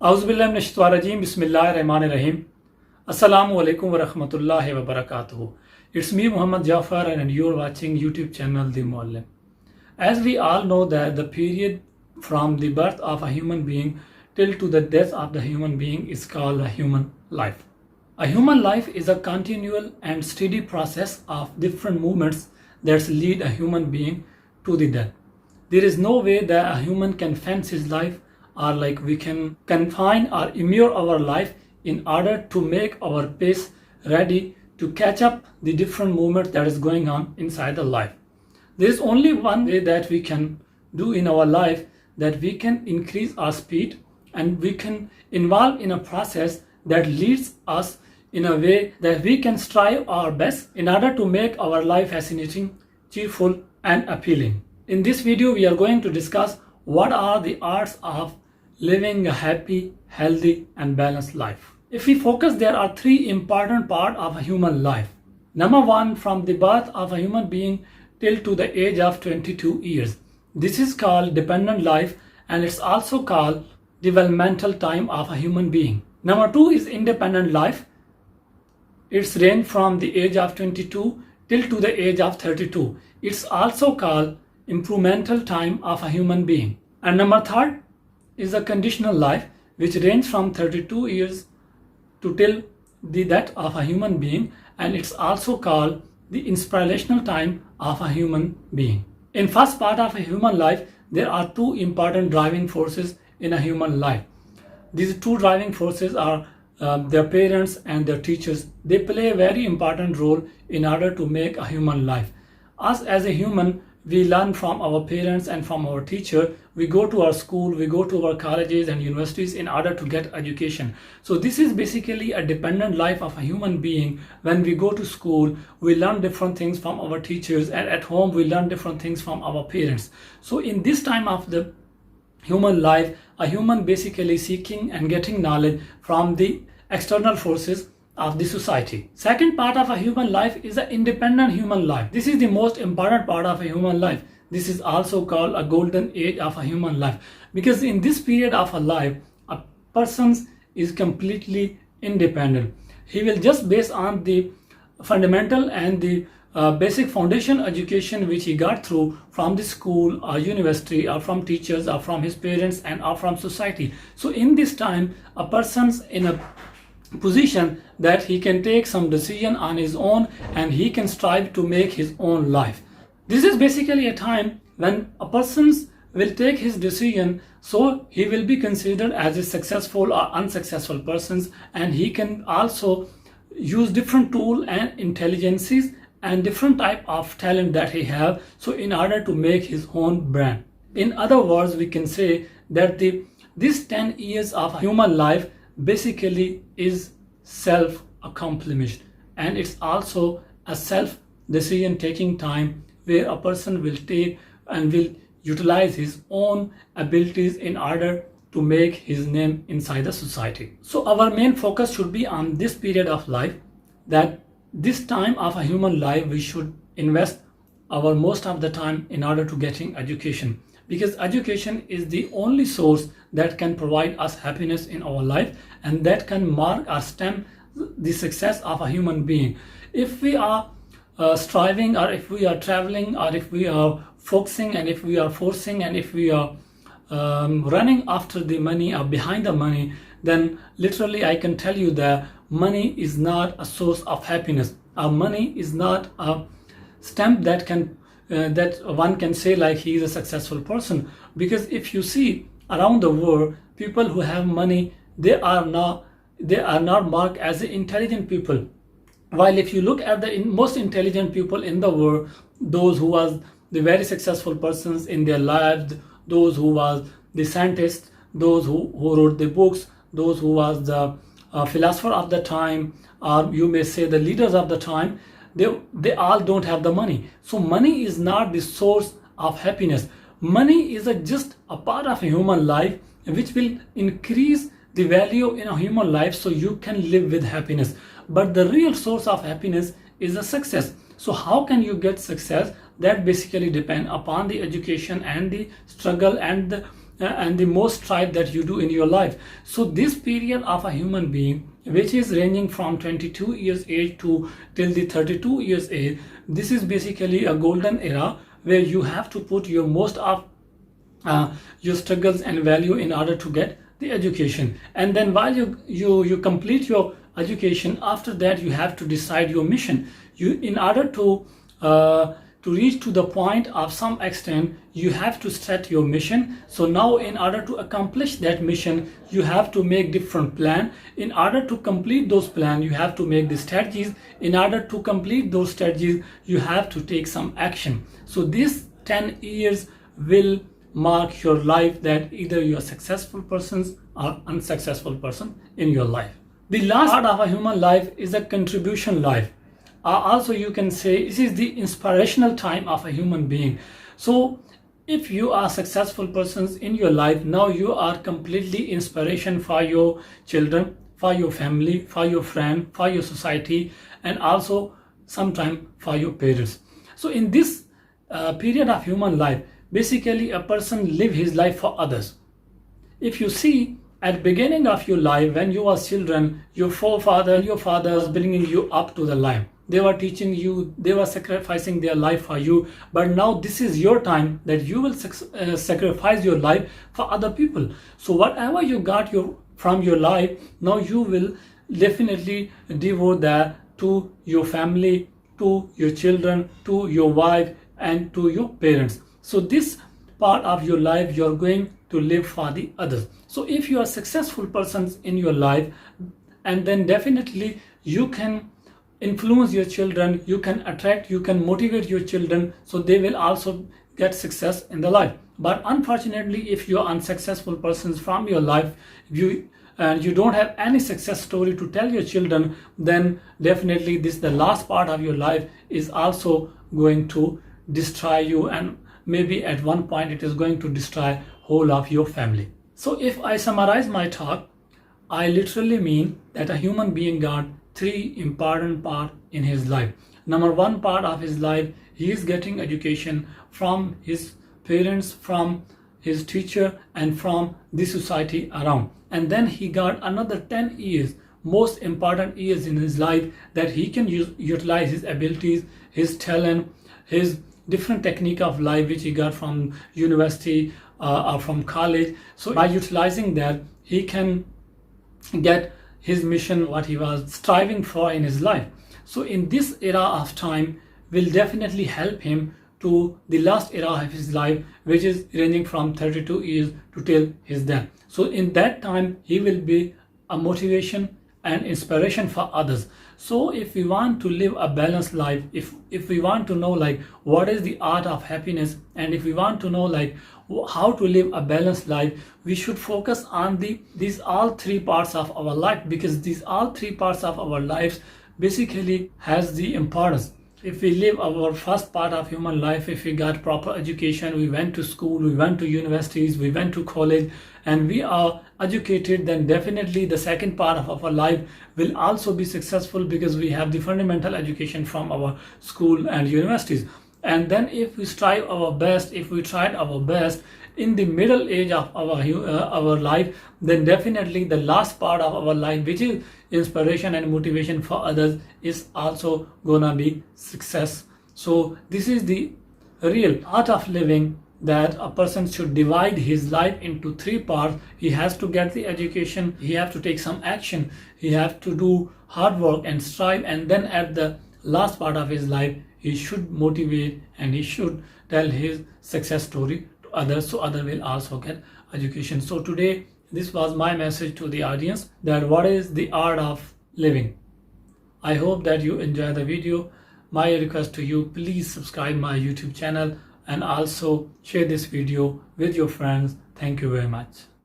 Auzubillahiminash-shaytanir-rajim. Bismillahir-rahmanir-rahim. Assalamu alaikum wa rahmatullahi wa barakatuhu. It's me Muhammad Jafar and you're watching YouTube channel The Muallim. As we all know that the period from the birth of a human being till to the death of the human being is called a human life. A human life is a continual and steady process of different movements that lead a human being to the death. There is no way that a human can fence his life or like we can confine or immure our life in order to make our pace ready to catch up the different movement that is going on inside the life. There is only one way that we can do in our life, that we can increase our speed and we can involve in a process that leads us in a way that we can strive our best in order to make our life fascinating, cheerful and appealing. In this video we are going to discuss what are the arts of living a happy, healthy and balanced life. If we focus, there are three important parts of a human life. Number one, from the birth of a human being till to the age of 22 years. This is called dependent life and it's also called developmental time of a human being. Number two is independent life. It's range from the age of 22 till to the age of 32. It's also called improvemental time of a human being. And number third is a conditional life, which range from 32 years to till the death of a human being, and it's also called the inspirational time of a human being. In first part of a human life, there are two important driving forces in a human life. These two driving forces are their parents and their teachers. They play a very important role in order to make a human life. Us as a human, we learn from our parents and from our teacher. We go to our school, we go to our colleges and universities in order to get education. So this is basically a dependent life of a human being. When we go to school, we learn different things from our teachers, and at home we learn different things from our parents. So in this time of the human life, a human basically seeking and getting knowledge from the external forces of the society. Second part of a human life is the independent human life. This is the most important part of a human life. This is also called a golden age of a human life, because in this period of a life, a person is completely independent. He will just based on the fundamental and the basic foundation education which he got through from the school or university or from teachers or from his parents and or from society. So in this time, a person's in a position that he can take some decision on his own and he can strive to make his own life. This is basically a time when a person will take his decision, so he will be considered as a successful or unsuccessful person, and he can also use different tool and intelligences and different type of talent that he have, so in order to make his own brand. In other words, we can say that this 10 years of human life basically is self-accomplishment, and it's also a self-decision taking time where a person will take and will utilize his own abilities in order to make his name inside the society. So our main focus should be on this period of life, that this time of a human life we should invest our most of the time in order to getting education, because education is the only source that can provide us happiness in our life and that can mark or stamp the success of a human being. If we are striving, or if we are traveling, or if we are focusing, and if we are forcing, and if we are running after the money or behind the money, then literally I can tell you that money is not a source of happiness. Money is not a stamp that can that one can say like he is a successful person, because if you see around the world, people who have money, they are not marked as intelligent people. While if you look at the most intelligent people in the world, those who was the very successful persons in their lives, those who was the scientists, those who wrote the books, those who was the philosopher of the time, or you may say the leaders of the time, they all don't have the money. So money is not the source of happiness. Money is just a part of a human life which will increase the value in a human life so you can live with happiness. But the real source of happiness is a success. So how can you get success? That basically depend upon the education and the struggle and and the most strive that you do in your life. So this period of a human being, which is ranging from 22 years age to till the 32 years age, this is basically a golden era where you have to put your most of your struggles and value in order to get the education. And then while you complete your education, after that you have to decide your mission. You, in order to reach to the point of some extent, you have to set your mission. So now in order to accomplish that mission, you have to make different plan. In order to complete those plans, you have to make the strategies. In order to complete those strategies, you have to take some action. So these 10 years will mark your life, that either you are successful persons or unsuccessful person in your life. The last part of a human life is a contribution life. Also you can say this is the inspirational time of a human being. So if you are successful persons in your life, now you are completely inspiration for your children, for your family, for your friend, for your society, and also sometime for your parents. So in this period of human life, basically a person live his life for others. If you see, at beginning of your life, when you were children, your fathers bringing you up to the life. They were teaching you, they were sacrificing their life for you. But now this is your time that you will sacrifice your life for other people. So whatever you got from your life, now you will definitely devote that to your family, to your children, to your wife, and to your parents. So this part of your life you're going to live for the others. So if you are successful persons in your life, and then definitely you can influence your children, you can attract, you can motivate your children, so they will also get success in the life. But unfortunately, if you are unsuccessful persons from your life, you don't have any success story to tell your children, then definitely this the last part of your life is also going to destroy you, and maybe at one point it is going to destroy whole of your family. So if I summarize my talk, I literally mean that a human being got three important parts in his life. Number one part of his life, he is getting education from his parents, from his teacher, and from the society around. And then he got another 10 years, most important years in his life, that he can utilize his abilities, his talent, his different technique of life which he got from university or from college. So by utilizing that, he can get his mission, what he was striving for in his life. So in this era of time will definitely help him to the last era of his life, which is ranging from 32 years to till his death. So in that time he will be a motivation and inspiration for others. So if we want to live a balanced life, if we want to know like what is the art of happiness, and if we want to know like how to live a balanced life, we should focus on these all three parts of our life, because these all three parts of our lives basically has the importance. If we live our first part of human life, if we got proper education, we went to school, we went to universities, we went to college, and we are educated, then definitely the second part of our life will also be successful, because we have the fundamental education from our school and universities. And then if we strive our best, if we tried our best in the middle age of our life, then definitely the last part of our life, which is inspiration and motivation for others, is also gonna be success. So this is the real art of living, that a person should divide his life into three parts. He has to get the education, he has to take some action, he has to do hard work and strive, and then at the last part of his life he should motivate and he should tell his success story to others, so others will also get education. So today this was my message to the audience, that what is the art of living. I hope that you enjoy the video. My request to you, please subscribe my YouTube channel and also share this video with your friends. Thank you very much.